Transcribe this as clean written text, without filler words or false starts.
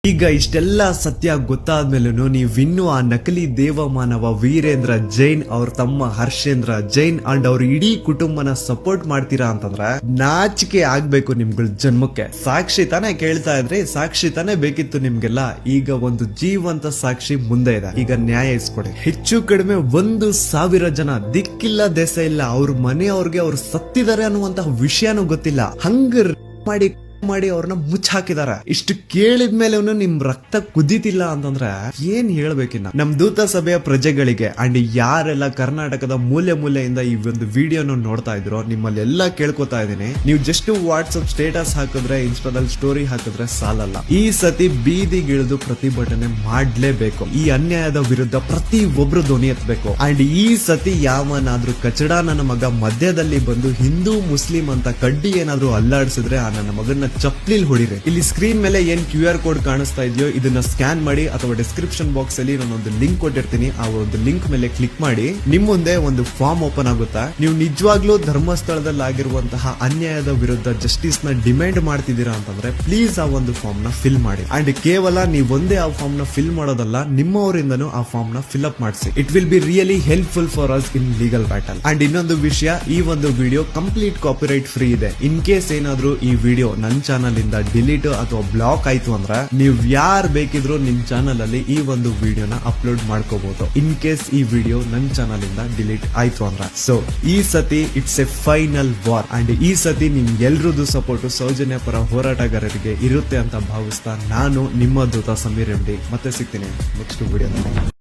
ಈಗ ಇಷ್ಟೆಲ್ಲ ಸತ್ಯ ಗೊತ್ತಾದ್ಮೇಲೂ ನೀವಿನ್ನೂ ಆ ನಕಲಿ ದೇವಮಾನವ ವೀರೇಂದ್ರ ಜೈನ್ ಅವ್ರ ತಮ್ಮ ಹರ್ಷೇಂದ್ರ ಜೈನ್ ಅಂಡ್ ಅವ್ರ ಇಡೀ ಕುಟುಂಬನ ಸಪೋರ್ಟ್ ಮಾಡ್ತೀರಾ ಅಂತಂದ್ರೆ ನಾಚಿಕೆ ಆಗ್ಬೇಕು ನಿಮ್ಗಳ ಜನ್ಮಕ್ಕೆ. ಸಾಕ್ಷಿ ತಾನೇ ಕೇಳ್ತಾ ಇದ್ರಿ, ಸಾಕ್ಷಿ ತಾನೇ ಬೇಕಿತ್ತು ನಿಮ್ಗೆಲ್ಲ. ಈಗ ಒಂದು ಜೀವಂತ ಸಾಕ್ಷಿ ಮುಂದೆ ಇದೆ, ಈಗ ನ್ಯಾಯ ಇಸ್ಕೊಡಿ. ಹೆಚ್ಚು ಕಡಿಮೆ 1,000 ಜನ ದಿಕ್ಕಿಲ್ಲ ದೇಶ ಇಲ್ಲ, ಅವ್ರ ಮನೆಯವ್ರಿಗೆ ಅವ್ರು ಸತ್ತಿದ್ದಾರೆ ಅನ್ನುವಂತಹ ವಿಷಯನೂ ಗೊತ್ತಿಲ್ಲ, ಹಂಗ ಮಾಡಿ ಅವ್ರನ್ನ ಮುಚ್ಚಾಕಿದಾರ. ಇಷ್ಟು ಕೇಳಿದ್ಮೇಲೆ ನಿಮ್ ರಕ್ತ ಕುದೀತಿಲ್ಲ ಅಂತಂದ್ರೆ ಏನ್ ಹೇಳ್ಬೇಕಿನ್ನ. ನಮ್ ದೂತ ಸಭೆಯ ಪ್ರಜೆಗಳಿಗೆ ಅಂಡ್ ಯಾರೆಲ್ಲ ಕರ್ನಾಟಕದ ಮೂಲೆಯಿಂದ ಈ ಒಂದು ವಿಡಿಯೋನ ನೋಡ್ತಾ ಇದ್ರು, ನಿಮ್ಮಲ್ಲೆಲ್ಲ ಕೇಳ್ಕೊತಾ ಇದೀನಿ, ನೀವು ಜಸ್ಟ್ ವಾಟ್ಸ್ಆಪ್ ಸ್ಟೇಟಸ್ ಹಾಕಿದ್ರೆ, ಇನ್ಸ್ಟಾದಲ್ಲಿ ಸ್ಟೋರಿ ಹಾಕಿದ್ರೆ ಸಾಲಲ್ಲ. ಈ ಸತಿ ಬೀದಿಗಿಳಿದು ಪ್ರತಿಭಟನೆ ಮಾಡ್ಲೇಬೇಕು. ಈ ಅನ್ಯಾಯದ ವಿರುದ್ಧ ಪ್ರತಿ ಒಬ್ರು ಧ್ವನಿ ಎತ್ತಬೇಕು. ಅಂಡ್ ಈ ಸತಿ ಯಾವನಾದ್ರೂ ಕಚಡ ನನ್ನ ಮಗ ಮಧ್ಯದಲ್ಲಿ ಬಂದು ಹಿಂದೂ ಮುಸ್ಲಿಂ ಅಂತ ಕಡ್ಡಿ ಏನಾದ್ರೂ ಅಲ್ಲಾಡಿಸಿದ್ರೆ ಆ ನನ್ನ ಮಗನ ಚಪ್ಲಿಲ್ ಹೊಡಿರಿ. ಇಲ್ಲಿ ಸ್ಕ್ರೀನ್ ಮೇಲೆ ಏನ್ QR ಕೋಡ್ ಕಾಣಿಸ್ತಾ ಇದೆಯೋ ಇದನ್ನ ಸ್ಕ್ಯಾನ್ ಮಾಡಿ, ಅಥವಾ ಡಿಸ್ಕ್ರಿಪ್ಷನ್ ಬಾಕ್ಸ್ ಅಲ್ಲಿ ನಾನೊಂದು ಲಿಂಕ್ ಕೊಟ್ಟಿರ್ತೀನಿ, ಆ ಒಂದು ಲಿಂಕ್ ಮೇಲೆ ಕ್ಲಿಕ್ ಮಾಡಿ ನಿಮ್ ಮುಂದೆ ಒಂದು ಫಾರ್ಮ್ ಓಪನ್ ಆಗುತ್ತಾ. ನೀವು ನಿಜವಾಗ್ಲೂ ಧರ್ಮಸ್ಥಳದಲ್ಲಿ ಆಗಿರುವಂತಹ ಅನ್ಯಾಯದ ವಿರುದ್ಧ ಜಸ್ಟಿಸ್ ನ ಡಿಮ್ಯಾಂಡ್ ಮಾಡ್ತಿದ್ದೀರಾ ಅಂತಂದ್ರೆ ಪ್ಲೀಸ್ ಆ ಒಂದು ಫಾರ್ಮ್ ನ ಫಿಲ್ ಮಾಡಿ. ಅಂಡ್ ಕೇವಲ ನೀವೊಂದೇ ಆ ಫಾರ್ಮ್ ನ ಫಿಲ್ ಮಾಡೋದಲ್ಲ, ನಿಮ್ಮವರಿಂದನೂ ಆ ಫಾರ್ಮ್ ನ ಫಿಲ್ ಅಪ್ ಮಾಡಿಸಿ. It will be really helpful for us in legal battle. And ಇನ್ನೊಂದು ವಿಷಯ, ಈ ಒಂದು ವಿಡಿಯೋ ಕಂಪ್ಲೀಟ್ ಕಾಪಿರೈಟ್ ಫ್ರೀ ಇದೆ. ಇನ್ ಕೇಸ್ ಏನಾದ್ರೂ ಈ ವಿಡಿಯೋ ನನ್ನ ಚಾನಲ್ ಇಂದ ಡಿಲೀಟ್ ಅಥವಾ ಬ್ಲಾಕ್ ಆಯ್ತು ಅಂದ್ರೆ ನೀವು ಯಾರು ಬೇಕಿದ್ರು ನಿಮ್ ಚಾನಲ್ ಅಲ್ಲಿ ಈ ಒಂದು ವಿಡಿಯೋನ ಅಪ್ಲೋಡ್ ಮಾಡ್ಕೋಬಹುದು. ಇನ್ ಕೇಸ್ ಈ ವಿಡಿಯೋ ನನ್ನ ಚಾನಲ್ ಇಂದ ಡಿಲೀಟ್ ಆಯ್ತು ಅಂದ್ರೆ. ಸೊ ಈ ಸತಿ it's A final war. And ಈ ಸತಿ ನಿಮ್ ಎಲ್ರದ್ದು ಸಪೋರ್ಟ್ ಸೌಜನ್ಯ ಪರ ಹೋರಾಟಗಾರರಿಗೆ ಇರುತ್ತೆ ಅಂತ ಭಾವಿಸ್ತಾ ನಾನು ನಿಮ್ಮ ದೂತ ಸಮೀರ್ MD ಮತ್ತೆ ಸಿಗ್ತೀನಿ ನೆಕ್ಸ್ಟ್ ವಿಡಿಯೋದಲ್ಲಿ.